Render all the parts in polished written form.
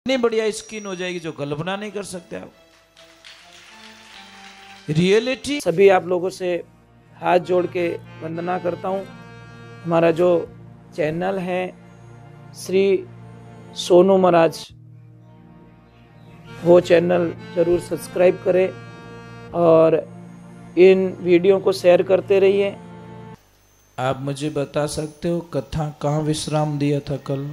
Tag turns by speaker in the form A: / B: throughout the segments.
A: इतनी बढ़िया स्किन हो जाएगी जो कल्पना नहीं कर सकते आप। रियलिटी।
B: सभी आप लोगों से हाथ जोड़ के वंदना करता हूँ। हमारा जो चैनल है श्री सोनू महाराज, वो चैनल जरूर सब्सक्राइब करें और इन वीडियो को शेयर करते रहिए।
A: आप मुझे बता सकते हो कथा कहाँ विश्राम दिया था कल?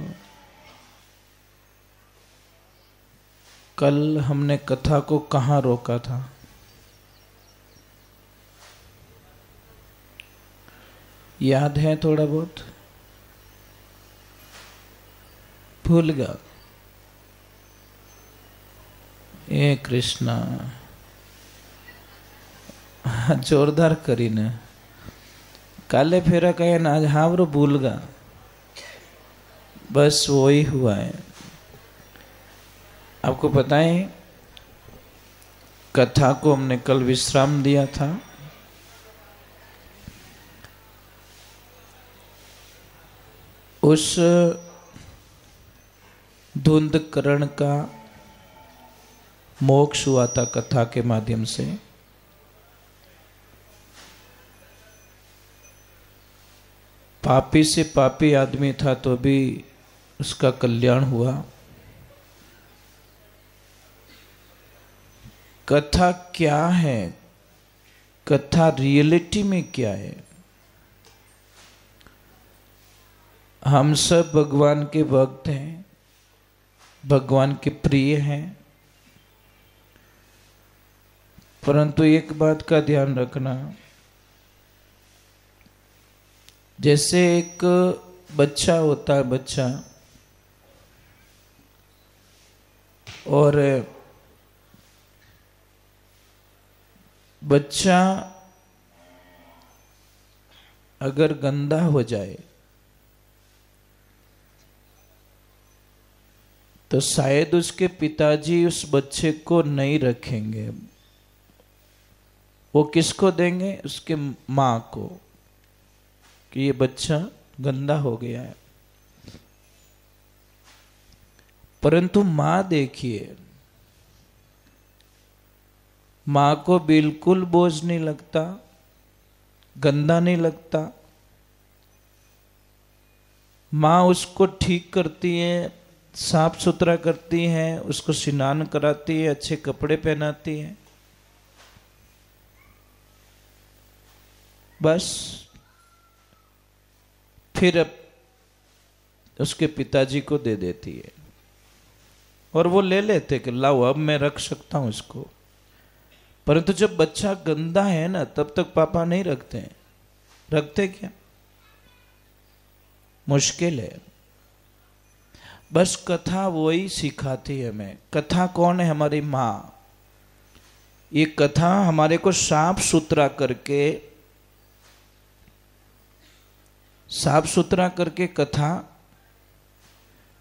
A: कल हमने कथा को कहाँ रोका था? याद है थोड़ा बहुत? भूल गया? ए कृष्णा, जोरदार करी ने काले फेरा कहे ना, आज हावरो भूल गया। बस वही हुआ है। आपको पता है कथा को हमने कल विश्राम दिया था। उस धुंधकरण का मोक्ष हुआ था कथा के माध्यम से। पापी से पापी आदमी था तो भी उसका कल्याण हुआ। कथा क्या है? कथा रियलिटी में क्या है? हम सब भगवान के भक्त हैं, भगवान के प्रिय हैं, परंतु एक बात का ध्यान रखना, जैसे एक बच्चा होता है, बच्चा, और बच्चा अगर गंदा हो जाए तो शायद उसके पिताजी उस बच्चे को नहीं रखेंगे। वो किसको देंगे? उसके माँ को, कि ये बच्चा गंदा हो गया है। परंतु माँ देखिए, माँ को बिल्कुल बोझ नहीं लगता, गंदा नहीं लगता। माँ उसको ठीक करती है, साफ सुथरा करती है, उसको स्नान कराती है, अच्छे कपड़े पहनाती है, बस फिर अब उसके पिताजी को दे देती है और वो ले लेते कि लाओ अब मैं रख सकता हूं इसको। परंतु जब बच्चा गंदा है ना, तब तक पापा नहीं रखते हैं। रखते क्या? मुश्किल है। बस कथा वही सिखाती है हमें। कथा कौन है? हमारी माँ। ये कथा हमारे को साफ सुथरा करके कथा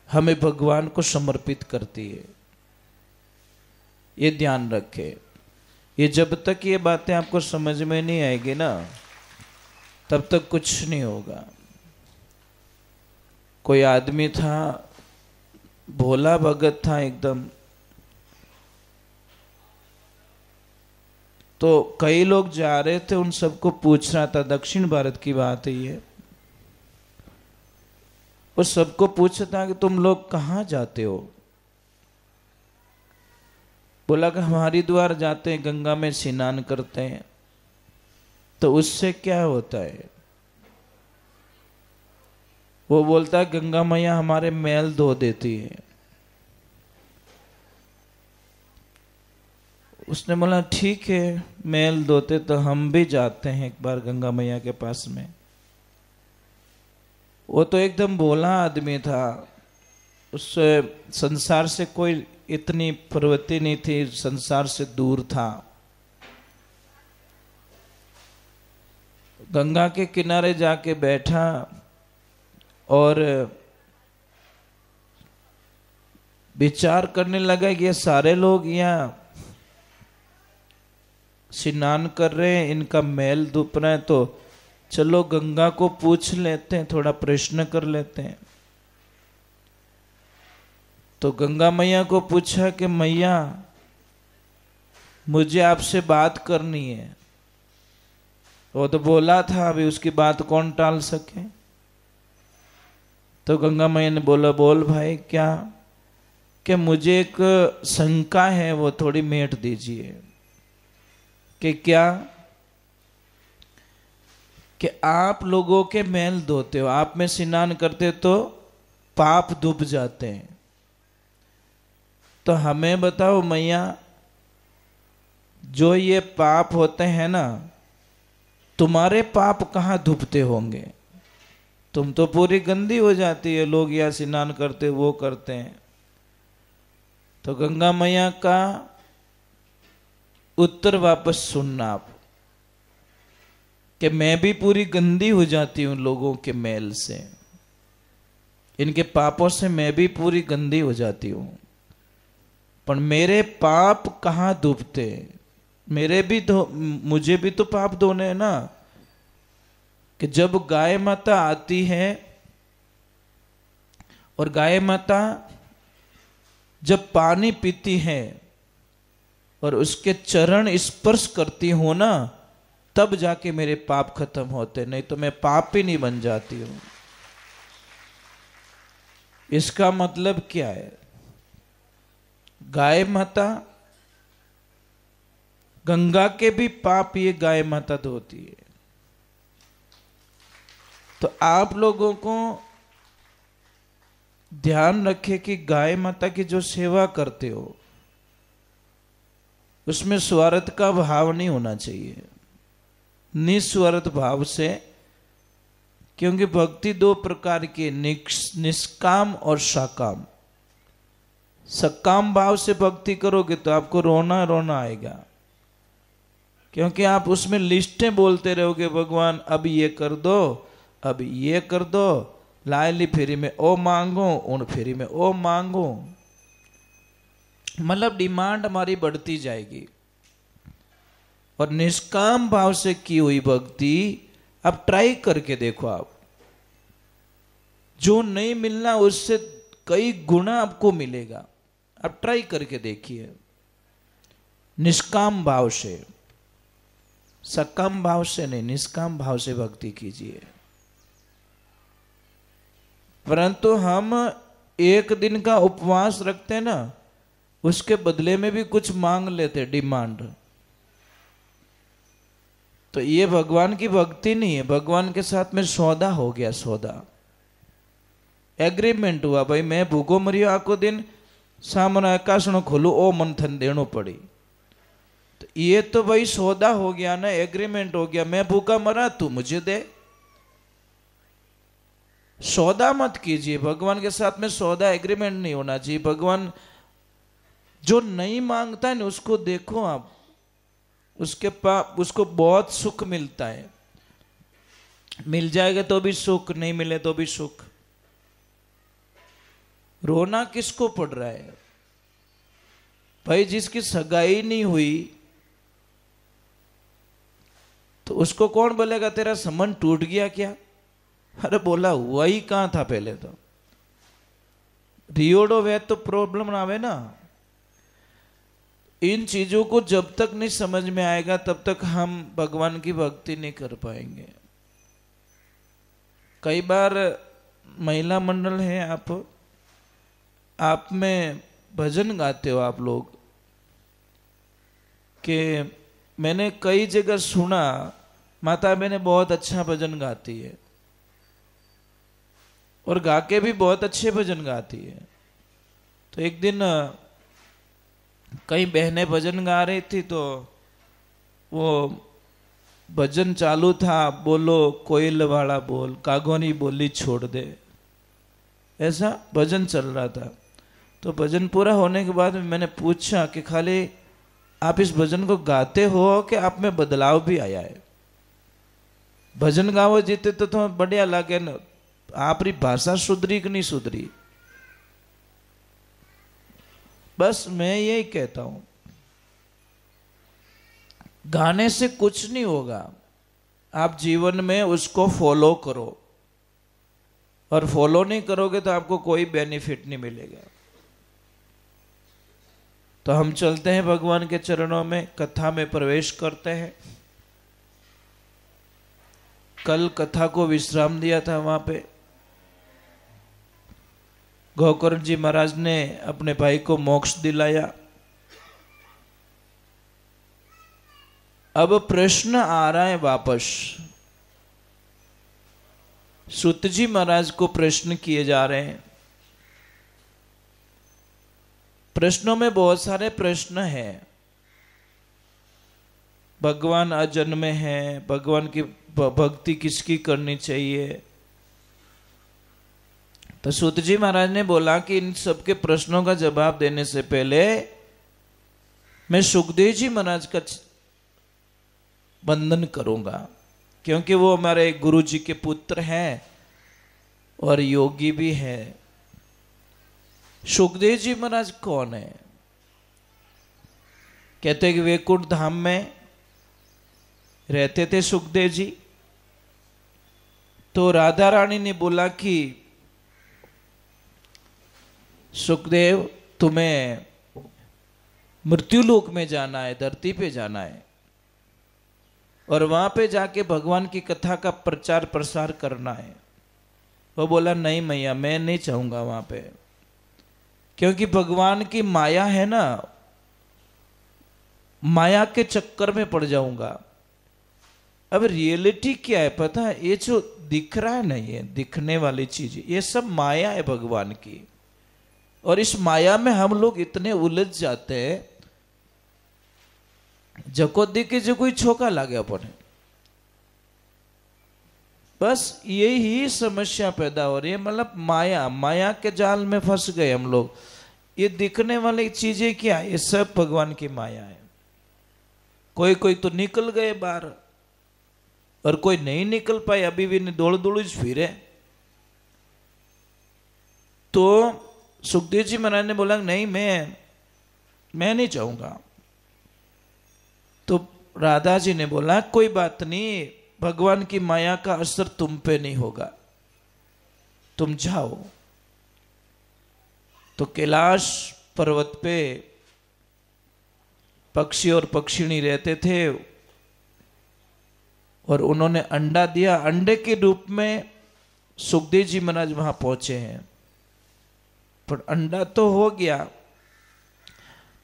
A: हमें भगवान को समर्पित करती है। ये ध्यान रखे। ये जब तक ये बातें आपको समझ में नहीं आएगी ना, तब तक कुछ नहीं होगा। कोई आदमी था, भोला भगत था एकदम, तो कई लोग जा रहे थे, उन सबको पूछ रहा था, दक्षिण भारत की बात है ये, वो सबको पूछता कि तुम लोग कहाँ जाते हो? बोला कि हम हरिद्वार जाते हैं, गंगा में स्नान करते हैं। तो उससे क्या होता है? वो बोलता है गंगा मैया हमारे मैल धो देती है। उसने बोला ठीक है, मैल धोते तो हम भी जाते हैं एक बार गंगा मैया के पास में। वो तो एकदम भोला आदमी था, उससे संसार से कोई इतनी प्रवृत्ति नहीं थी, संसार से दूर था। गंगा के किनारे जाके बैठा और विचार करने लगा कि ये सारे लोग यहाँ स्नान कर रहे हैं, इनका मैल धुप रहा है, तो चलो गंगा को पूछ लेते हैं, थोड़ा प्रश्न कर लेते हैं। तो गंगा मैया को पूछा कि मैया मुझे आपसे बात करनी है। वो तो बोला था, अभी उसकी बात कौन टाल सके। तो गंगा मैया ने बोला, बोल भाई क्या? कि मुझे एक शंका है, वो थोड़ी मेट दीजिए। कि क्या? कि आप लोगों के मैल धोते हो, आप में स्नान करते तो पाप डूब जाते हैं। तो हमें बताओ मैया, जो ये पाप होते हैं ना, तुम्हारे पाप कहाँ डूबते होंगे? तुम तो पूरी गंदी हो जाती है, लोग या स्नान करते वो करते हैं। तो गंगा मैया का उत्तर वापस सुनना आप, कि मैं भी पूरी गंदी हो जाती हूं लोगों के मैल से, इनके पापों से मैं भी पूरी गंदी हो जाती हूं, पर मेरे पाप कहाँ डूबते? मेरे भी तो, मुझे भी तो पाप धोने हैं ना। कि जब गाय माता आती है और गाय माता जब पानी पीती है और उसके चरण स्पर्श करती हो ना, तब जाके मेरे पाप खत्म होते, नहीं तो मैं पापी नहीं बन जाती हूं। इसका मतलब क्या है? गाय माता, गंगा के भी पाप ये गाय माता धोती है। तो आप लोगों को ध्यान रखे कि गाय माता की जो सेवा करते हो उसमें स्वार्थ का भाव नहीं होना चाहिए, निस्वार्थ भाव से। क्योंकि भक्ति दो प्रकार की, निष्काम और सकाम। सकाम भाव से भक्ति करोगे तो आपको रोना रोना आएगा, क्योंकि आप उसमें लिस्टें बोलते रहोगे, भगवान अब ये कर दो, अब ये कर दो, लायली फेरी में ओ मांगो, उन फेरी में ओ मांगो, मतलब डिमांड हमारी बढ़ती जाएगी। और निष्काम भाव से की हुई भक्ति आप ट्राई करके देखो, आप जो नहीं मिलना उससे कई गुना आपको मिलेगा। आप ट्राई करके देखिए, निष्काम भाव से, सकाम भाव से नहीं, निष्काम भाव से भक्ति कीजिए। परंतु हम एक दिन का उपवास रखते हैं ना, उसके बदले में भी कुछ मांग लेते, डिमांड। तो ये भगवान की भक्ति नहीं है, भगवान के साथ में सौदा हो गया, सौदा, एग्रीमेंट हुआ, भाई मैं भूखो मरियो आको दिन, सामने आकाशनो खोलू ओ मंथन देनो पड़ी। तो ये तो भाई सौदा हो गया ना, एग्रीमेंट हो गया, मैं भूखा मरा तू मुझे दे। सौदा मत कीजिए, भगवान के साथ में सौदा एग्रीमेंट नहीं होना चाहिए। भगवान जो नहीं मांगता है ना, उसको देखो आप, उसके पास उसको बहुत सुख मिलता है। मिल जाएगा तो भी सुख, नहीं मिले तो भी सुख। रोना किसको पड़ रहा है भाई? जिसकी सगाई नहीं हुई तो उसको कौन बोलेगा तेरा संबंध टूट गया क्या? अरे बोला हुआ ही कहां था पहले तो। रियोडो वे तो प्रॉब्लम ना आवे ना। इन चीजों को जब तक नहीं समझ में आएगा तब तक हम भगवान की भक्ति नहीं कर पाएंगे। कई बार महिला मंडल है, आप में भजन गाते हो आप लोग, कि मैंने कई जगह सुना माता बहने बहुत अच्छा भजन गाती है और गा के भी बहुत अच्छे भजन गाती है। तो एक दिन कई बहनें भजन गा रही थी, तो वो भजन चालू था, बोलो कोयल वाला बोल, कागोनी बोली छोड़ दे, ऐसा भजन चल रहा था। तो भजन पूरा होने के बाद मैंने पूछा कि खाली आप इस भजन को गाते हो कि आप में बदलाव भी आया है? भजन गावो जीते तो बढ़िया लगे न, आपरी भाषा सुधरी कि नहीं सुधरी? बस मैं यही कहता हूं, गाने से कुछ नहीं होगा, आप जीवन में उसको फॉलो करो, और फॉलो नहीं करोगे तो आपको कोई बेनिफिट नहीं मिलेगा। तो हम चलते हैं भगवान के चरणों में, कथा में प्रवेश करते हैं। कल कथा को विश्राम दिया था वहां पे। गोकर्ण जी महाराज ने अपने भाई को मोक्ष दिलाया। अब प्रश्न आ रहा है वापस, सूत जी महाराज को प्रश्न किए जा रहे हैं। प्रश्नों में बहुत सारे प्रश्न हैं। भगवान अजन्मे हैं, भगवान की भक्ति किसकी करनी चाहिए। तो सूत जी महाराज ने बोला कि इन सब के प्रश्नों का जवाब देने से पहले मैं सुखदेव जी महाराज का वंदन करूंगा, क्योंकि वो हमारे गुरु जी के पुत्र हैं और योगी भी हैं। सुखदेव जी महाराज कौन है? कहते हैं कि वैकुंठ धाम में रहते थे सुखदेव जी। तो राधा रानी ने बोला कि सुखदेव तुम्हें मृत्युलोक में जाना है, धरती पे जाना है और वहां पे जाके भगवान की कथा का प्रचार प्रसार करना है। वो बोला नहीं मैया, मैं नहीं चाहूंगा वहां पे, क्योंकि भगवान की माया है ना, माया के चक्कर में पड़ जाऊंगा। अब रियलिटी क्या है पता है? ये जो दिख रहा है ना, ये दिखने वाली चीज, ये सब माया है भगवान की। और इस माया में हम लोग इतने उलझ जाते हैं, जको दिखे जो कोई छोका लागे अपने, बस यही समस्या पैदा हो रही है। मतलब माया के जाल में फंस गए हम लोग। ये दिखने वाली चीजें क्या, ये सब भगवान की माया है। कोई तो निकल गए बाहर और कोई नहीं निकल पाए, अभी भी दौड़ दौड़ फिरे। तो सुखदेव जी महाराज ने बोला नहीं, मैं नहीं चाहूंगा। तो राधा जी ने बोला कोई बात नहीं, भगवान की माया का असर तुम पे नहीं होगा, तुम जाओ। तो कैलाश पर्वत पे पक्षी और पक्षिणी रहते थे और उन्होंने अंडा दिया। अंडे के रूप में सुखदेव जी महाराज वहां पहुंचे हैं, पर अंडा तो हो गया।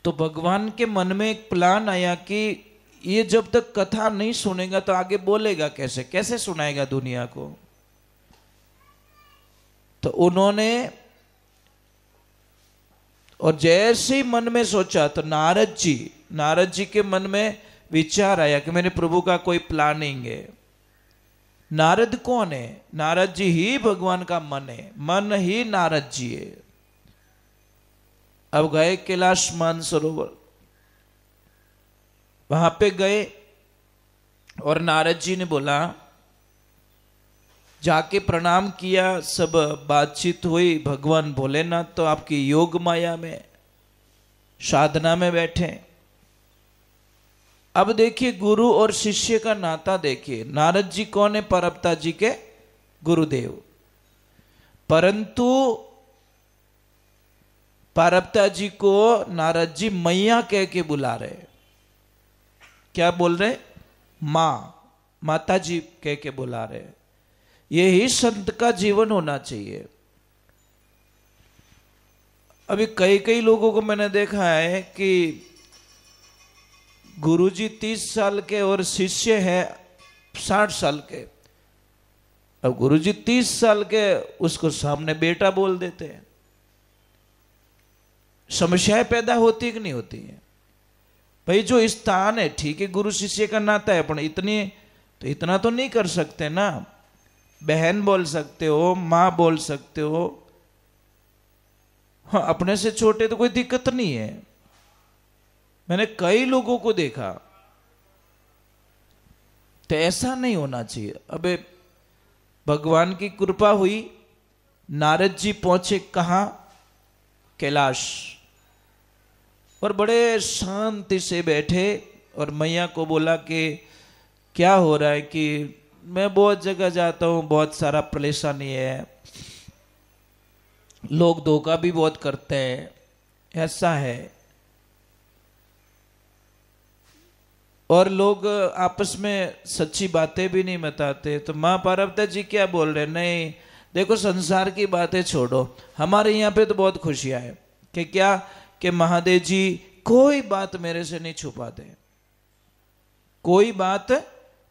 A: तो भगवान के मन में एक प्लान आया कि ये जब तक कथा नहीं सुनेगा तो आगे बोलेगा कैसे, कैसे सुनाएगा दुनिया को। तो उन्होंने, और जैसे ही मन में सोचा तो नारद जी के मन में विचार आया कि मेरे प्रभु का कोई प्लानिंग है। नारद कौन है? नारद जी ही भगवान का मन है, मन ही नारद जी है। अब गए कैलाश मानसरोवर, वहां पे गए और नारद जी ने बोला, जाके प्रणाम किया, सब बातचीत हुई। भगवान भोलेनाथ तो आपकी योग माया में साधना में बैठे। अब देखिए गुरु और शिष्य का नाता देखिए। नारद जी कौन है? परपता जी के गुरुदेव। परंतु परपता जी को नारद जी मैया कह के बुला रहे। क्या बोल रहे? मां, माता जी कह के बुला रहे। यही संत का जीवन होना चाहिए। अभी कई लोगों को मैंने देखा है कि गुरुजी 30 साल के और शिष्य है 60 साल के। अब गुरुजी 30 साल के, उसको सामने बेटा बोल देते हैं। समस्याएं पैदा होती है कि नहीं होती है? भाई जो स्थान है, ठीक है गुरु शिष्य का नाता है, पर इतना तो नहीं कर सकते ना। बहन बोल सकते हो, मां बोल सकते हो, हाँ अपने से छोटे तो कोई दिक्कत नहीं है। मैंने कई लोगों को देखा, तो ऐसा नहीं होना चाहिए। अबे भगवान की कृपा हुई, नारद जी पहुंचे कहां? कैलाश। और बड़े शांति से बैठे और मैया को बोला कि क्या हो रहा है कि मैं बहुत जगह जाता हूँ, बहुत सारा परेशानी है, लोग धोखा भी बहुत करते हैं, ऐसा है। और लोग आपस में सच्ची बातें भी नहीं बताते। तो माँ पार्वती जी क्या बोल रहे, नहीं देखो संसार की बातें छोड़ो, हमारे यहाँ पे तो बहुत खुशियाँ है कि क्या कि महादेव जी कोई बात मेरे से नहीं छुपाते, कोई बात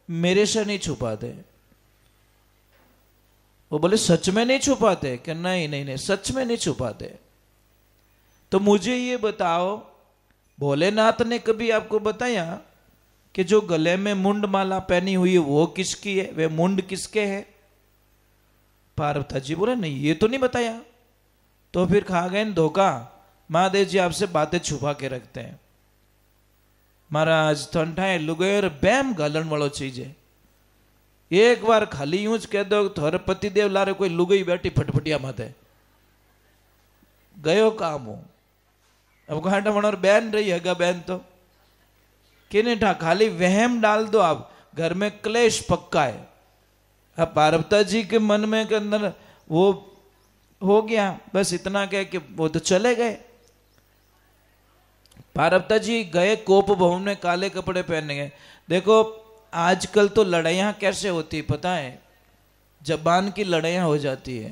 A: मेरे से नहीं छुपाते। वो बोले सच में नहीं छुपाते? कि नहीं नहीं नहीं, सच में नहीं छुपाते। तो मुझे ये बताओ, भोलेनाथ ने कभी आपको बताया कि जो गले में मुंड माला पहनी हुई है वो किसकी है, वे मुंड किसके है? पार्वती जी बोले नहीं ये तो नहीं बताया। तो फिर खा गए धोखा, महादेव जी आपसे बातें छुपा के रखते हैं। महाराज ठंठाए लुगेर बैम गालन वालो चीज है, एक बार खाली यूं ज कह दो थोड़े पतिदेव लारे कोई लुगई बैठी फटफटिया माथे गयो काम हो। अब घाटा मनोर बहन रही है बहन तो किने ठा, खाली वहम डाल दो आप, घर में क्लेश पक्का है। अब पार्वती जी के मन में के अंदर वो हो गया, बस इतना कह कि वो तो चले गए। पार्वती जी गए कोप भवन में, काले कपड़े पहने गए। देखो आजकल तो लड़ाइयाँ कैसे होती है पता है, जबान की लड़ाइयाँ हो जाती है।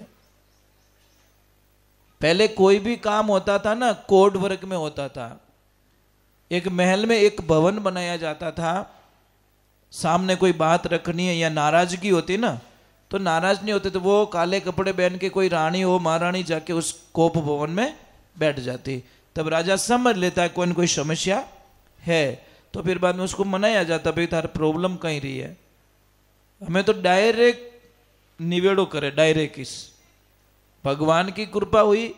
A: पहले कोई भी काम होता था ना कोड वर्क में होता था। एक महल में एक भवन बनाया जाता था, सामने कोई बात रखनी है या नाराजगी होती ना तो नाराज नहीं होते तो वो काले कपड़े पहन के कोई रानी हो महारानी जाके उस कोप भवन में बैठ जाती। तब राजा समझ लेता है कोई न कोई समस्या है, तो फिर बाद में उसको मनाया जाता, भाई तार प्रॉब्लम कहीं रही है, हमें तो डायरेक्ट निवेड़ो करे डायरेक्ट। इस भगवान की कृपा हुई,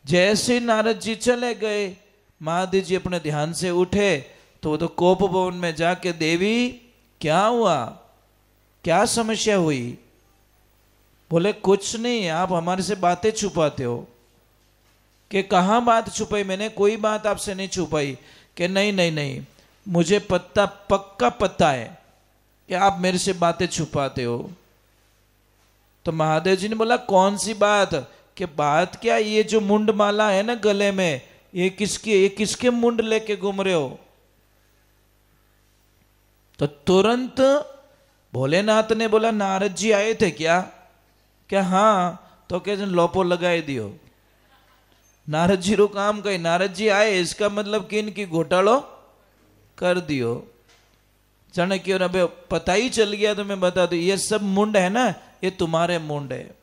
A: जैसे नारद जी चले गए महादेव जी अपने ध्यान से उठे तो वो तो कोप भवन में जाके देवी क्या हुआ, क्या समस्या हुई? बोले कुछ नहीं, आप हमारे से बातें छुपाते हो। कि कहाँ बात छुपाई? मैंने कोई बात आपसे नहीं छुपाई। कि नहीं नहीं नहीं, मुझे पक्का पता है कि आप मेरे से बातें छुपाते हो। तो महादेव जी ने बोला कौन सी बात? कि बात क्या, ये जो मुंड माला है ना गले में, ये किसके मुंड लेके घूम रहे हो? तो तुरंत भोलेनाथ ने बोला नारद जी आए थे क्या? क्या हाँ? तो क्या लोपो लगाए दियो। नारद जी रो काम कही, नारद जी आए इसका मतलब कि इनकी घोटालो कर दियो। जाने क्यों ना पता ही चल गया तो मैं बता दूं, ये सब मुंड है ना ये तुम्हारे मुंड है।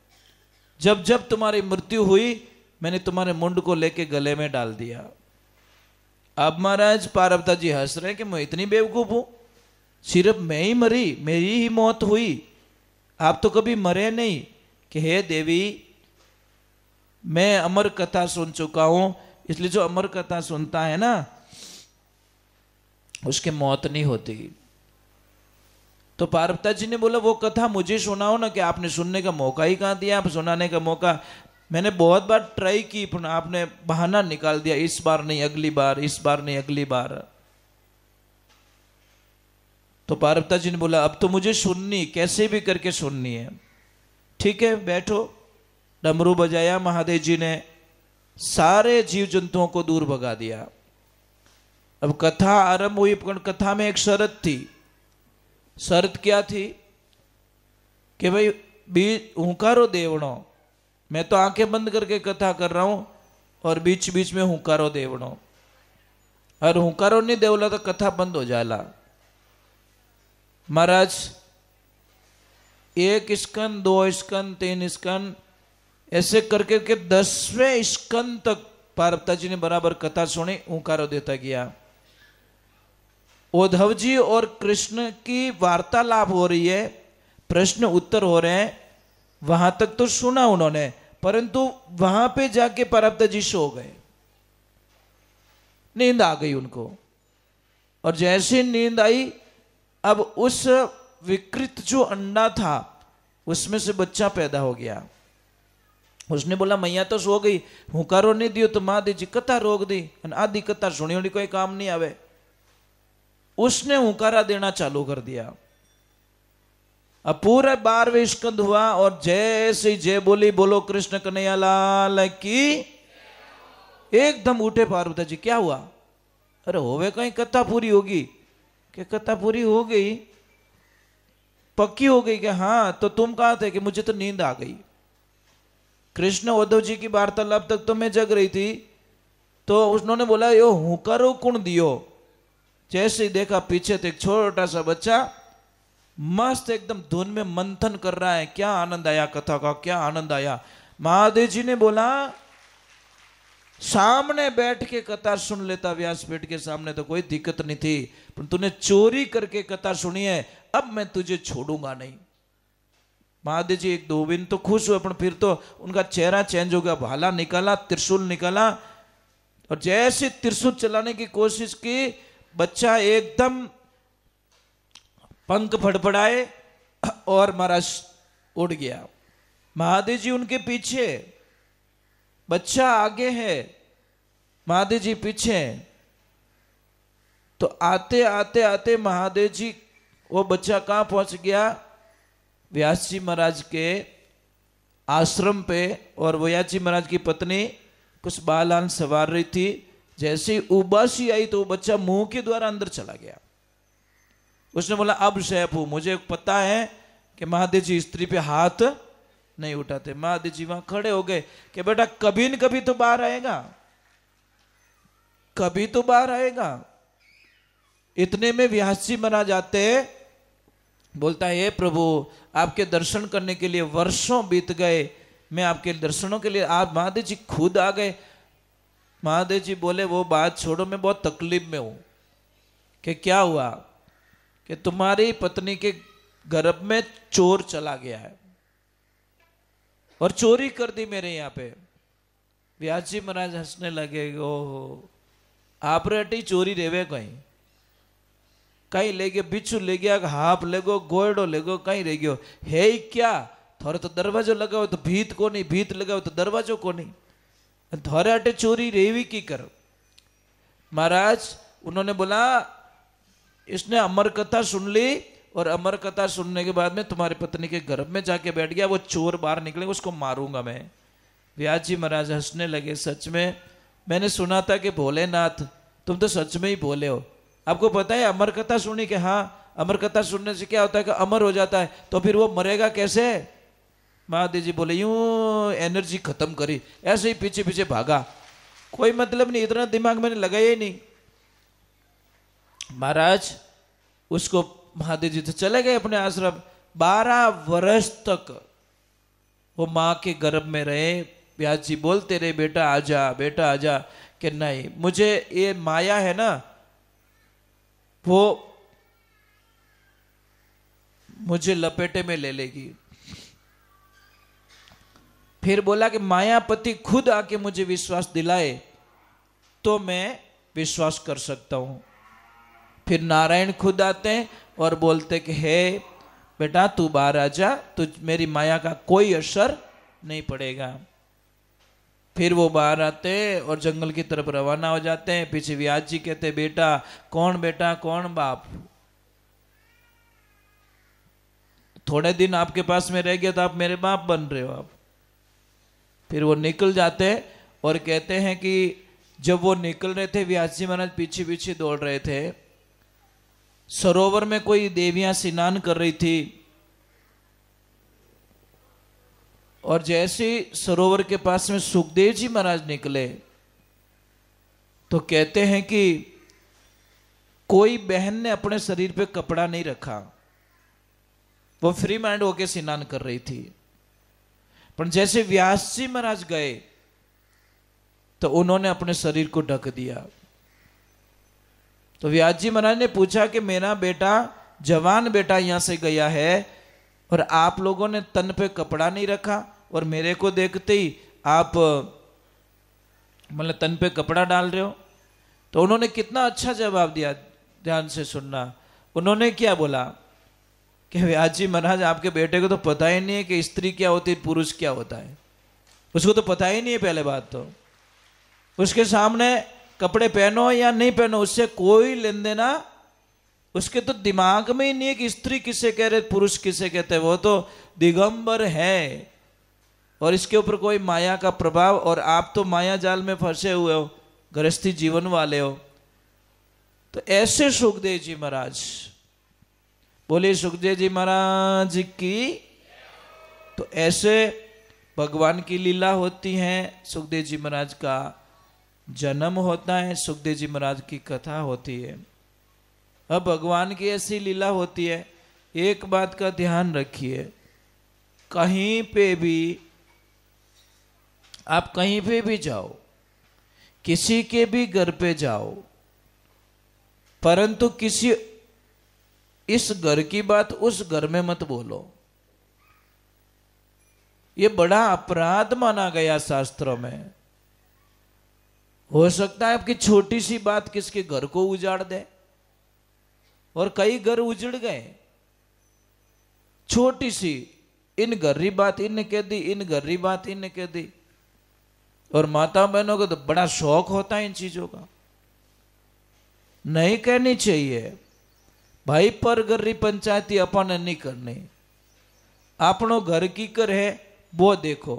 A: जब जब तुम्हारी मृत्यु हुई मैंने तुम्हारे मुंड को लेके गले में डाल दिया। अब महाराज पार्वती जी हंस रहे कि मैं इतनी बेवकूफ हूं, सिर्फ मैं ही मरी, मेरी ही मौत हुई, आप तो कभी मरे नहीं। कि हे देवी मैं अमर कथा सुन चुका हूं, इसलिए जो अमर कथा सुनता है ना उसकी मौत नहीं होती। तो पार्वती जी ने बोला वो कथा मुझे सुनाओ ना। कि आपने सुनने का मौका ही कहाँ दिया? आप सुनाने का मौका मैंने बहुत बार ट्राई की पर आपने बहाना निकाल दिया, इस बार नहीं अगली बार, इस बार नहीं अगली बार। तो पार्वती जी ने बोला अब तो मुझे सुननी, कैसे भी करके सुननी है। ठीक है बैठो। डमरू बजाया महादेव जी ने, सारे जीव जंतुओं को दूर भगा दिया। अब कथा आरंभ हुई, पर कथा में एक शर्त थी। शर्त क्या थी? कि भाई हुंकारो देवणो, मैं तो आंखें बंद करके कथा कर रहा हूं और बीच बीच में हुंकारो देवणो, और हुंकारो नहीं देवला तो कथा बंद हो जाला। महाराज 1 स्कंद 2 स्कंद 3 स्कंद ऐसे करके के 10वें स्कंद तक पार्वती जी ने बराबर कथा सुनी, हुंकारो देता गया। उद्धव जी और कृष्ण की वार्तालाप हो रही है, प्रश्न उत्तर हो रहे हैं, वहां तक तो सुना उन्होंने, परंतु वहां पे जाके पार्वती जी सो गए, नींद आ गई उनको। और जैसे नींद आई अब उस विकृत जो अंडा था उसमें से बच्चा पैदा हो गया। उसने बोला मैया तो सो गई, हुंकारो नहीं दियो तो महादेव जी कथा रोक दी, आधी कथा सुनी होनी कोई काम नहीं आवे। उसने हुंकारा देना चालू कर दिया। अब पूरे 12वें स्कंद हुआ और जैसे जय बोली बोलो कृष्ण कन्हैया लाल की, एकदम उठे पार्वती जी। क्या हुआ? अरे होवे कहीं कथा पूरी होगी, कि कथा पूरी हो गई, पक्की हो गई कि हाँ, तो तुम कहाँ थे? कि मुझे तो नींद आ गई। कृष्ण उद्धव जी की वार्तालाप तक तो मैं जग रही थी। तो उन्होंने बोला यो हुकारो कुण दियो। जैसे ही देखा पीछे तो एक छोटा सा बच्चा मस्त एकदम धुन में मंथन कर रहा है। क्या आनंद आया कथा का, क्या आनंद आया। महादेव जी ने बोला सामने बैठ के कथा सुन लेता व्यासपीठ के सामने तो कोई दिक्कत नहीं थी, पर तूने चोरी करके कथा सुनी है, अब मैं तुझे छोड़ूंगा नहीं। महादेव जी एक दो दिन तो खुश हुए, पर फिर तो उनका चेहरा चेंज हो गया। भाला निकाला, त्रिशूल निकाला, और जैसे त्रिशूल चलाने की कोशिश की, बच्चा एकदम पंख फड़फड़ाए और महाराज उड़ गया। महादेव जी उनके पीछे, बच्चा आगे है, महादेव जी पीछे। तो आते आते आते महादेव जी, वो बच्चा कहां पहुंच गया? व्यास जी महाराज के आश्रम पे। और व्यास जी महाराज की पत्नी कुछ बालान सवार रही थी। जैसे ही उबासी आई तो वो बच्चा मुंह के द्वारा अंदर चला गया। उसने बोला अब शैफू, मुझे पता है कि महादेव जी स्त्री पे हाथ नहीं उठाते। महादेव जी वहां खड़े हो गए कि बेटा कभी न कभी तो बाहर आएगा, कभी तो बाहर आएगा। इतने में व्यास जी महाराज आते, बोलता है हे प्रभु, आपके दर्शन करने के लिए वर्षों बीत गए, मैं आपके दर्शनों के लिए, आप महादेव जी खुद आ गए। महादेव जी बोले वो बात छोड़ो, मैं बहुत तकलीफ में हूं। कि क्या हुआ? कि तुम्हारी पत्नी के गर्भ में चोर चला गया है और चोरी कर दी मेरे यहां पे। व्यास जी महाराज हंसने लगे, ओहो आप रेटी चोरी रेवे कहीं ले गया, बिच्छू ले गया, हाप ले गो, गोयडो ले गो, कहीं रह गयो है ही क्या? थोड़े तो दरवाजो लगाओ तो भीत को नहीं, भीत लगाओ तो दरवाजो को नहीं, थोड़े अटे चोरी रेवी की कर। महाराज उन्होंने बोला इसने अमर कथा सुन ली, और अमर कथा सुनने के बाद में तुम्हारी पत्नी के गर्भ में जाके बैठ गया, वो चोर बाहर निकलेगा, उसको मारूंगा मैं। व्यास जी महाराज हंसने लगे, सच में मैंने सुना था कि भोलेनाथ तुम तो सच में ही भोले हो। आपको पता है अमर कथा सुनी कि हाँ, अमर कथा सुनने से क्या होता है कि अमर हो जाता है, तो फिर वो मरेगा कैसे? महादेव जी बोले यूं एनर्जी खत्म करी, ऐसे ही पीछे पीछे भागा, कोई मतलब नहीं, इतना दिमाग मैंने लगाया ही नहीं। महाराज उसको महादेव जी तो चले गए अपने आश्रम। 12 वर्ष तक वो माँ के गर्भ में रहे। व्यास जी बोलते रहे बेटा आजा, बेटा आजा। कि नहीं, मुझे ये माया है ना, वो मुझे लपेटे में ले लेगी। फिर बोला कि मायापति खुद आके मुझे विश्वास दिलाए तो मैं विश्वास कर सकता हूं। फिर नारायण खुद आते हैं और बोलते कि हे बेटा तू बाहर आ जा, तुझ मेरी माया का कोई असर नहीं पड़ेगा। फिर वो बाहर आते और जंगल की तरफ रवाना हो जाते हैं। पीछे व्यास जी कहते बेटा कौन बाप, थोड़े दिन आपके पास में रह गया तो आप मेरे बाप बन रहे हो आप। फिर वो निकल जाते हैं और कहते हैं कि जब वो निकल रहे थे, व्यास जी महाराज पीछे पीछे दौड़ रहे थे। सरोवर में कोई देवियां स्नान कर रही थी, और जैसे सरोवर के पास में सुखदेव जी महाराज निकले तो कहते हैं कि कोई बहन ने अपने शरीर पे कपड़ा नहीं रखा, वो फ्री माइंड होके स्नान कर रही थी। पर जैसे व्यास जी महाराज गए तो उन्होंने अपने शरीर को ढक दिया। तो व्यास जी महाराज ने पूछा कि मेरा बेटा, जवान बेटा यहां से गया है और आप लोगों ने तन पे कपड़ा नहीं रखा, और मेरे को देखते ही आप मतलब तन पे कपड़ा डाल रहे हो। तो उन्होंने कितना अच्छा जवाब दिया, ध्यान से सुनना। उन्होंने क्या बोला कि व्यास जी महाराज आपके बेटे को तो पता ही नहीं है कि स्त्री क्या होती है, पुरुष क्या होता है, उसको तो पता ही नहीं है। पहले बात तो उसके सामने कपड़े पहनो या नहीं पहनो उससे कोई लेन देना उसके तो दिमाग में ही नहीं है कि स्त्री किसे कह रहे, पुरुष किसे कहते हैं। वो तो दिगंबर है और इसके ऊपर कोई माया का प्रभाव, और आप तो माया जाल में फंसे हुए हो, गृहस्थी जीवन वाले हो। तो ऐसे सुखदेव जी महाराज, बोले सुखदेव जी महाराज की। तो ऐसे भगवान की लीला होती है, सुखदेव जी महाराज का जन्म होता है, सुखदेव जी महाराज की कथा होती है। अब भगवान की ऐसी लीला होती है, एक बात का ध्यान रखिए, कहीं पे भी आप कहीं पे भी जाओ, किसी के भी घर पे जाओ, परंतु किसी इस घर की बात उस घर में मत बोलो। ये बड़ा अपराध माना गया शास्त्रों में। हो सकता है आपकी छोटी सी बात किसके घर को उजाड़ दे, और कई घर उजड़ गए। छोटी सी इन घर्री बात इन कह दी, इन घर्री बात इन कह दी। और माता बहनों को तो बड़ा शौक होता है इन चीजों का, नहीं कहनी चाहिए भाई। पर गर्री पंचायती अपन नहीं करनी। अपनों घर की कर है वो देखो,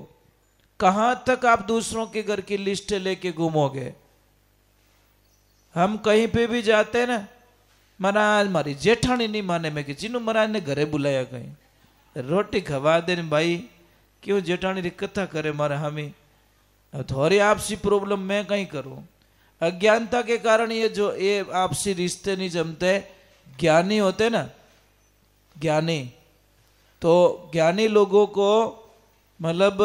A: कहां तक आप दूसरों के घर की लिस्ट लेके घूमोगे। हम कहीं पे भी जाते हैं ना, महाराज मारी जेठानी नहीं माने में कि जिन्हों महाराज ने घरे बुलाया, कहीं रोटी खवा दे भाई, क्यों जेठानी री कथा करे मारे हमें, थोड़ी आपसी प्रॉब्लम मैं कहीं करूं। अज्ञानता के कारण ये आपसी रिश्ते नहीं जमते। ज्ञानी होते ना, ज्ञानी, तो ज्ञानी लोगों को मतलब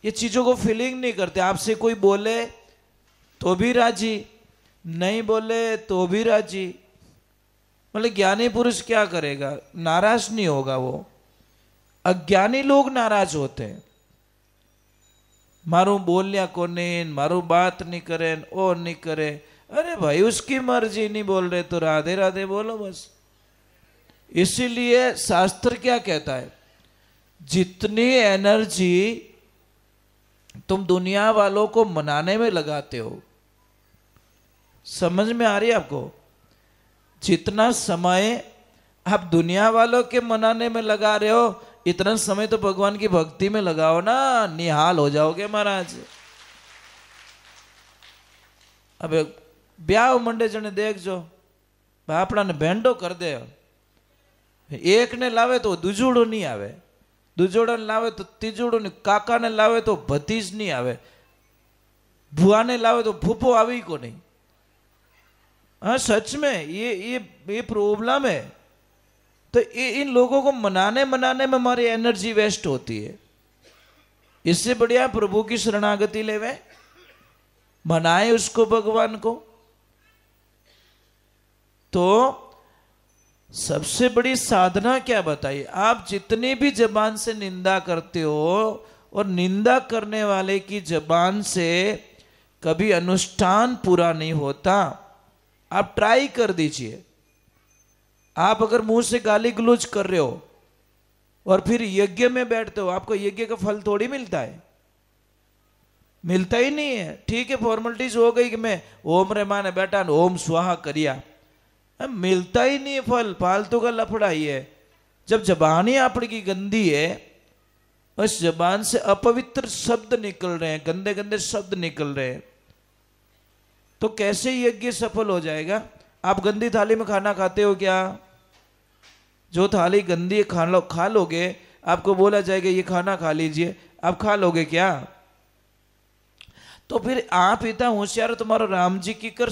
A: ये चीजों को फीलिंग नहीं करते। आपसे कोई बोले तो भी राजी, नहीं बोले तो भी राजी। मतलब ज्ञानी पुरुष क्या करेगा, नाराज नहीं होगा वो। अज्ञानी लोग नाराज होते हैं, मारू बोलिया कोने, मारू बात नहीं करे, ओ नहीं करे। अरे भाई उसकी मर्जी, नहीं बोल रहे तो राधे राधे बोलो बस। इसीलिए शास्त्र क्या कहता है, जितनी एनर्जी तुम दुनिया वालों को मनाने में लगाते हो, समझ में आ रही है आपको, जितना समय आप दुनिया वालों के मनाने में लगा रहे हो, इतना समय तो भगवान की भक्ति में लगाओ ना, निहाल हो जाओगे महाराज। अब ब्याह मंडे जने देख जो अपना ने भेंडो कर दे, एक ने लावे तो दूजोड़ो नहीं आवे, दूजोड़ा ने लावे तो तीजोड़ो नहीं, काका ने लावे तो भतीज नहीं आवे, बुआ ने लावे तो फूफो आवी को नहीं। हाँ सच में ये प्रॉब्लम है। तो इन लोगों को मनाने में हमारी एनर्जी वेस्ट होती है। इससे बढ़िया प्रभु की शरणागति लेवे, मनाए उसको, भगवान को। तो सबसे बड़ी साधना क्या बताइए, आप जितनी भी जबान से निंदा करते हो, और निंदा करने वाले की जबान से कभी अनुष्ठान पूरा नहीं होता। आप ट्राई कर दीजिए, आप अगर मुंह से गाली गलौज कर रहे हो और फिर यज्ञ में बैठते हो, आपको यज्ञ का फल थोड़ी मिलता है, मिलता ही नहीं है। ठीक है, फॉर्मेलिटीज हो गई कि मैं ओम रे माने बैठा ओम स्वाहा करिया, मिलता ही नहीं है फल, फालतू का लफड़ा ही है। जब जबान ही आपकी गंदी है, उस जबान से अपवित्र शब्द निकल रहे हैं, गंदे गंदे शब्द निकल रहे हैं, तो कैसे यज्ञ सफल हो जाएगा। आप गंदी थाली में खाना खाते हो क्या, जो थाली गंदी है खा लोगे, आपको बोला जाएगा ये खाना खा लीजिए, आप खा लोगे क्या। तो फिर आप इतना होशियार, तुम्हारा राम जी की कर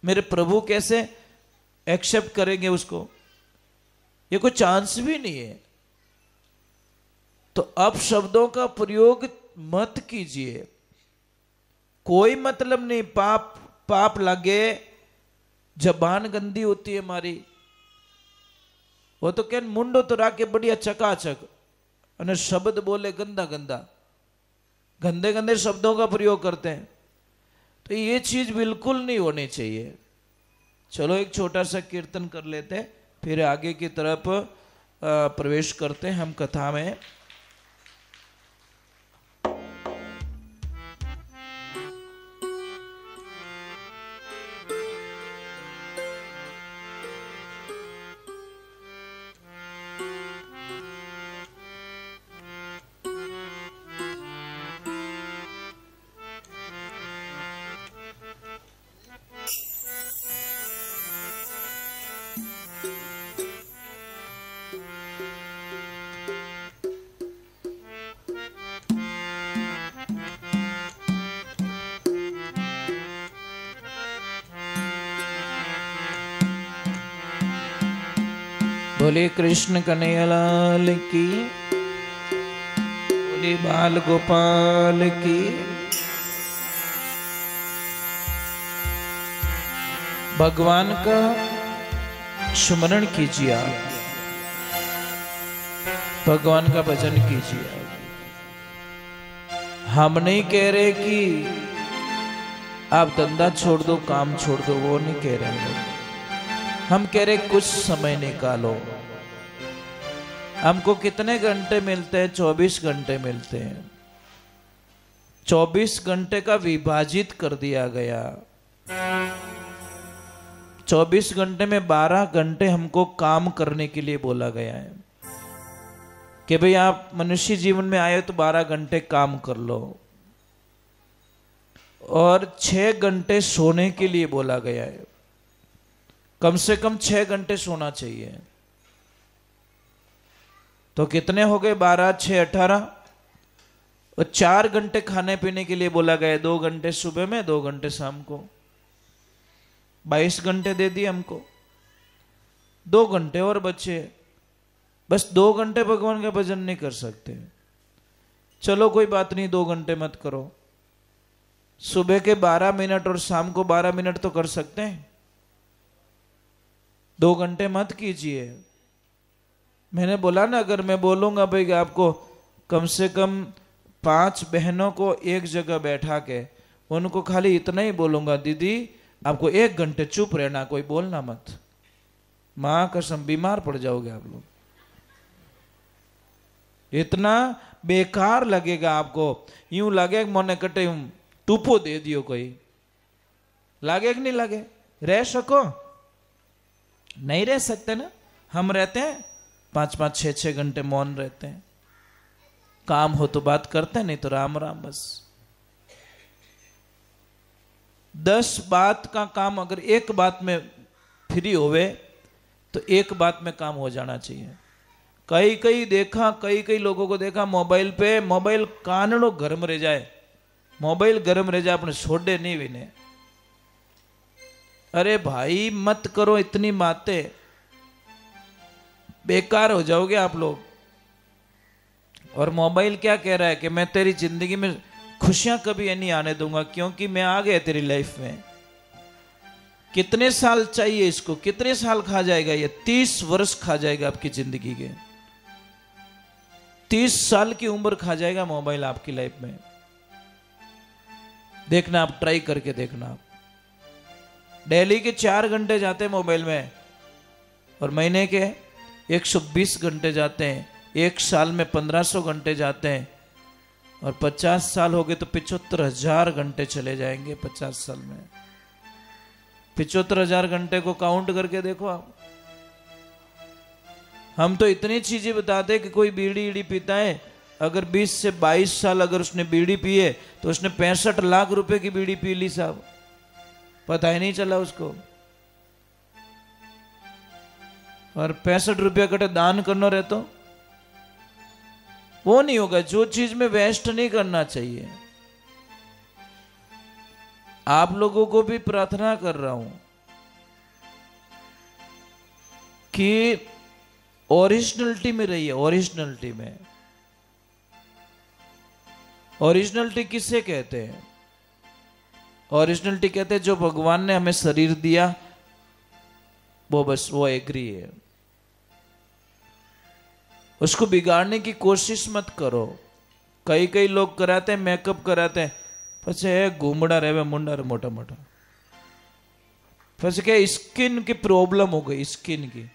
A: मेरे प्रभु कैसे एक्सेप्ट करेंगे उसको, ये कोई चांस भी नहीं है। तो अब शब्दों का प्रयोग मत कीजिए, कोई मतलब नहीं। पाप लगे, जबान गंदी होती है हमारी, वो तो क्या मुंडो तो राके बढ़िया चकाचक, और शब्द बोले गंदा गंदा, गंदे गंदे शब्दों का प्रयोग करते हैं। तो ये चीज बिल्कुल नहीं होनी चाहिए। चलो एक छोटा सा कीर्तन कर लेते हैं, फिर आगे की तरफ प्रवेश करते हैं हम कथा में। बोले कृष्ण कन्हैया लाल की, बोले बाल गोपाल की। भगवान का स्मरण कीजिए आप, भगवान का भजन कीजिए आप। हम नहीं कह रहे कि आप धंधा छोड़ दो, काम छोड़ दो, वो नहीं कह रहे हैं। हम कह रहे कुछ समय निकालो। हमको कितने घंटे मिलते हैं? 24 घंटे मिलते हैं। 24 घंटे का विभाजित कर दिया गया। 24 घंटे में 12 घंटे हमको काम करने के लिए बोला गया है कि भाई आप मनुष्य जीवन में आए तो 12 घंटे काम कर लो, और 6 घंटे सोने के लिए बोला गया है। कम से कम 6 घंटे सोना चाहिए। तो कितने हो गए? 12, 6, 18। और 4 घंटे खाने पीने के लिए बोला गया है। 2 घंटे सुबह में, 2 घंटे शाम को। 22 घंटे दे दिए हमको। 2 घंटे और बचे। बस 2 घंटे भगवान का भजन नहीं कर सकते, चलो कोई बात नहीं, 2 घंटे मत करो। सुबह के 12 मिनट और शाम को 12 मिनट तो कर सकते हैं। 2 घंटे मत कीजिए। मैंने बोला ना, अगर मैं बोलूंगा भाई आपको कम से कम 5 बहनों को एक जगह बैठा के उनको खाली इतना ही बोलूंगा, दीदी आपको 1 घंटे चुप रहना, कोई बोलना मत, मां कसम बीमार पड़ जाओगे आप लोग। इतना बेकार लगेगा आपको। यूं लगे मोने कटे टूपो दे दियो कोई। लागे कि नहीं लागे? रह सको? नहीं रह सकते ना। हम रहते हैं 5-5, 6-6 घंटे मौन रहते हैं। काम हो तो बात करते हैं, नहीं तो राम राम बस। 10 बात का काम अगर एक बात में फ्री होवे तो एक बात में काम हो जाना चाहिए। कई लोगों को देखा मोबाइल पे, मोबाइल कानड़ो गर्म रह जाए, मोबाइल गर्म रह जाए अपने छोड़े नहीं विने। अरे भाई मत करो इतनी बातें, बेकार हो जाओगे आप लोग। और मोबाइल क्या कह रहा है कि मैं तेरी जिंदगी में खुशियां कभी नहीं आने दूंगा, क्योंकि मैं आ गया तेरी लाइफ में। कितने साल चाहिए इसको? कितने साल खा जाएगा ये? 30 वर्ष खा जाएगा आपकी जिंदगी के। 30 साल की उम्र खा जाएगा मोबाइल आपकी लाइफ में। देखना, आप ट्राई करके देखना। आप डेली के 4 घंटे जाते हैं मोबाइल में, और महीने के 120 घंटे जाते हैं। 1 साल में 1500 घंटे जाते हैं, और 50 साल हो गए तो 75,000 घंटे चले जाएंगे 50 साल में। 75,000 घंटे को काउंट करके देखो आप। हम तो इतनी चीजें बताते हैं कि कोई बीड़ी ईड़ी पीता है, अगर 20 से 22 साल अगर उसने बीड़ी पिए तो उसने 65 लाख रुपए की बीड़ी पी ली साहब, पता ही नहीं चला उसको। और 65 रुपया कटे दान करना रहे तो वो नहीं होगा। जो चीज में वेस्ट नहीं करना चाहिए। आप लोगों को भी प्रार्थना कर रहा हूं कि ओरिजिनलिटी में रहिए। ओरिजिनलिटी में, ओरिजिनलिटी किसे कहते हैं? ओरिजिनलिटी कहते हैं जो भगवान ने हमें शरीर दिया वो, बस वो एग्री है। उसको बिगाड़ने की कोशिश मत करो। कई लोग कराते हैं, मेकअप कराते हैं, पछे घूमड़ा रहे मुंडा रे मोटा मोटा, पछे क्या स्किन की प्रॉब्लम हो गई, स्किन की।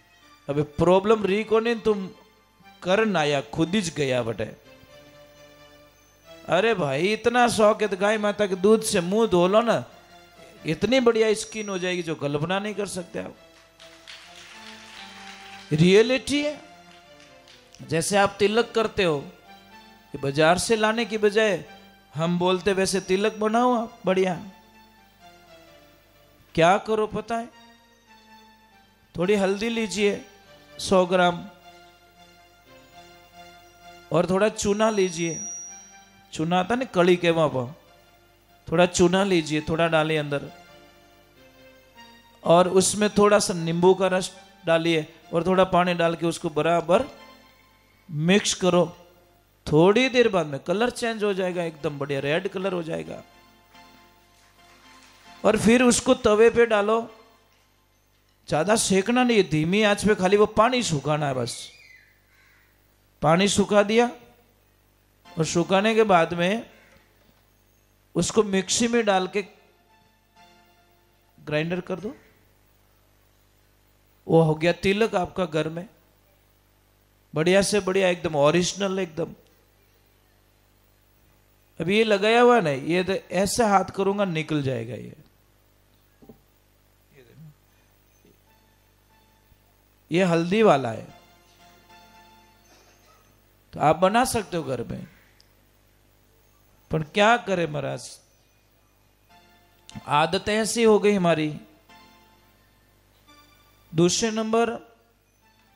A: अबे प्रॉब्लम री को नहीं, तुम करना आया खुद ही गया बटे। अरे भाई इतना शौक है तो गाय माता के दूध से मुंह धो लो ना, इतनी बढ़िया स्किन हो जाएगी जो कल्पना नहीं कर सकते आप। रियलिटी है। जैसे आप तिलक करते हो, बाजार से लाने की बजाय हम बोलते वैसे तिलक बनाओ आप बढ़िया। क्या करो पता है? थोड़ी हल्दी लीजिए 100 ग्राम, और थोड़ा चूना लीजिए। चूना आता ना कड़ी के वहां पर, थोड़ा चूना लीजिए, थोड़ा डालिए अंदर, और उसमें थोड़ा सा नींबू का रस डालिए और थोड़ा पानी डाल के उसको बराबर मिक्स करो। थोड़ी देर बाद में कलर चेंज हो जाएगा, एकदम बढ़िया रेड कलर हो जाएगा। और फिर उसको तवे पे डालो, ज्यादा सेकना नहीं, धीमी आंच पे खाली वो पानी सुखाना है बस। पानी सुखा दिया और सुखाने के बाद में उसको मिक्सी में डाल के ग्राइंडर कर दो। वो हो गया तिलक आपका घर में, बढ़िया से बढ़िया, एकदम ओरिजिनल एकदम। अभी ये लगाया हुआ ना, ये तो ऐसे हाथ करूंगा निकल जाएगा ये हल्दी वाला है, तो आप बना सकते हो घर में। पर क्या करें महाराज, आदतें ऐसी हो गई हमारी। दूसरे नंबर,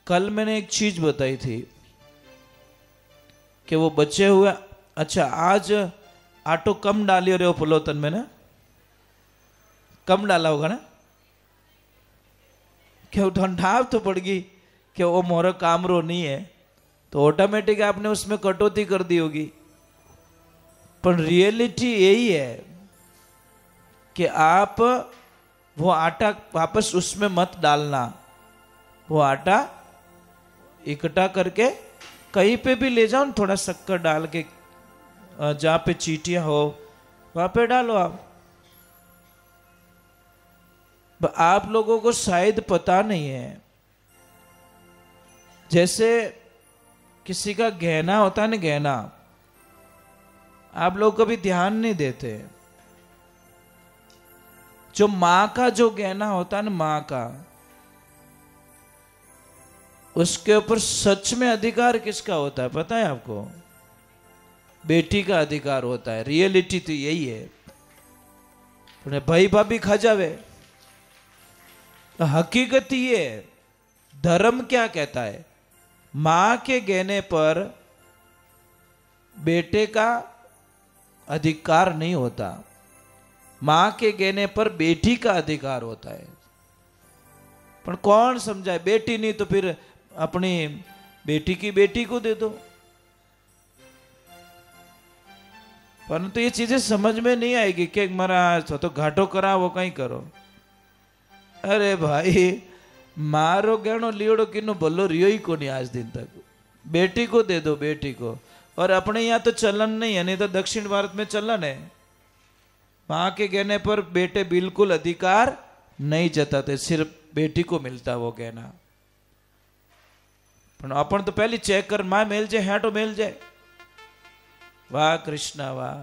A: कल मैंने एक चीज बताई थी कि वो बचे हुए, अच्छा आज आटो कम डाली रहे हो पुलोतन में ना, कम डाला होगा ना, क्या ठंडा तो पड़ गई कि वो मोरा कामरो नहीं है, तो ऑटोमेटिक आपने उसमें कटौती कर दी होगी। पर रियलिटी यही है कि आप वो आटा वापस उसमें मत डालना। वो आटा इकट्ठा करके कहीं पे भी ले जाओ, थोड़ा शक्कर डाल के, जहाँ पे चींटियां हो वहां पे डालो आप। आप लोगों को शायद पता नहीं है, जैसे किसी का गहना होता है ना, गहना आप लोग कभी ध्यान नहीं देते। जो मां का जो गहना होता है ना, मां का, उसके ऊपर सच में अधिकार किसका होता है पता है आपको? बेटी का अधिकार होता है। रियलिटी तो यही है। भाई भाभी खा जावे, तो हकीकत ये है। धर्म क्या कहता है? मां के गहने पर बेटे का अधिकार नहीं होता, मां के गहने पर बेटी का अधिकार होता है। पर कौन समझाए? बेटी नहीं तो फिर अपनी बेटी की बेटी को दे दो। परंतु ये चीजें समझ में नहीं आएगी कि महाराज तो घाटो करा वो कहीं करो। अरे भाई, मारो गहनो लीड़ो किनो भलो रियो ही को नहीं आज दिन तक। बेटी को दे दो, बेटी को। और अपने यहाँ तो चलन नहीं है, नहीं तो दक्षिण भारत में चलन है। मां के गहने पर बेटे बिल्कुल अधिकार नहीं जताते, सिर्फ बेटी को मिलता वो गहना। पर अपन तो पहले चेक कर, मां मेल जाए हेटो मेल जाए। वाह कृष्णा वाह।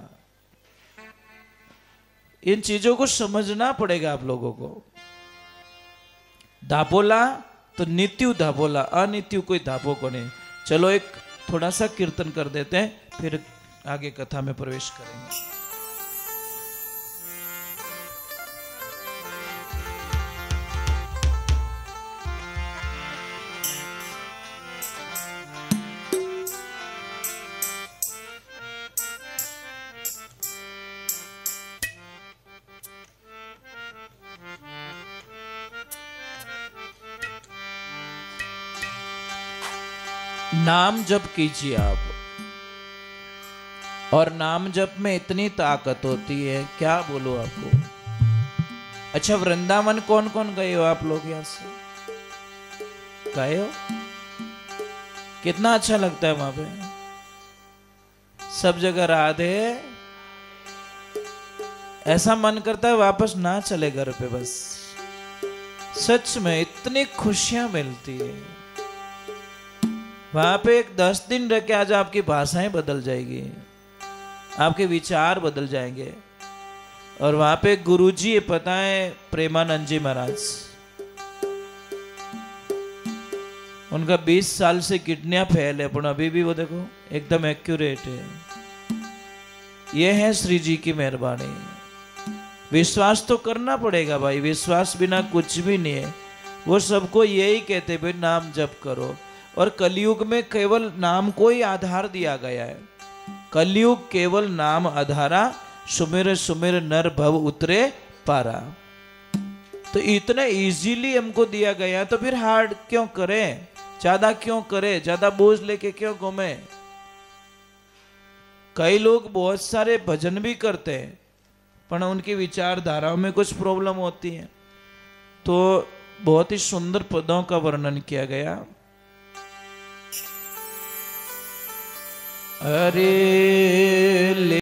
A: इन चीजों को समझना पड़ेगा आप लोगों को। धापोला तो नित्यु धापोला, अनित्यु कोई धापो को नहीं। चलो एक थोड़ा सा कीर्तन कर देते हैं, फिर आगे कथा में प्रवेश करेंगे। नाम जप कीजिए आप, और नाम जप में इतनी ताकत होती है, क्या बोलो आपको। अच्छा, वृंदावन कौन कौन गए हो आप लोग? यहां से गए हो? कितना अच्छा लगता है वहां पे, सब जगह राधे। ऐसा मन करता है वापस ना चले घर पे बस। सच में इतनी खुशियां मिलती है वहां पे। एक 10 दिन रह के आज आपकी भाषाएं बदल जाएगी, आपके विचार बदल जाएंगे। और वहां पे गुरुजी है, पता है, प्रेमानंद जी महाराज, उनका 20 साल से किडनियां फेल है, पर अभी भी वो देखो एकदम एक्यूरेट है। ये है श्री जी की मेहरबानी। विश्वास तो करना पड़ेगा भाई, विश्वास बिना कुछ भी नहीं है। वो सबको यही कहते भाई नाम जप करो। और कलयुग में केवल नाम को ही आधार दिया गया है। कलयुग केवल नाम आधारा, सुमिर सुमिर नर भव उतरे पारा। तो इतना इजीली हमको दिया गया, तो फिर हार्ड क्यों करें, ज्यादा क्यों करें, ज्यादा बोझ लेके क्यों घूमे। कई लोग बहुत सारे भजन भी करते हैं पर उनकी विचारधाराओं में कुछ प्रॉब्लम होती है। तो बहुत ही सुंदर पदों का वर्णन किया गया। अरे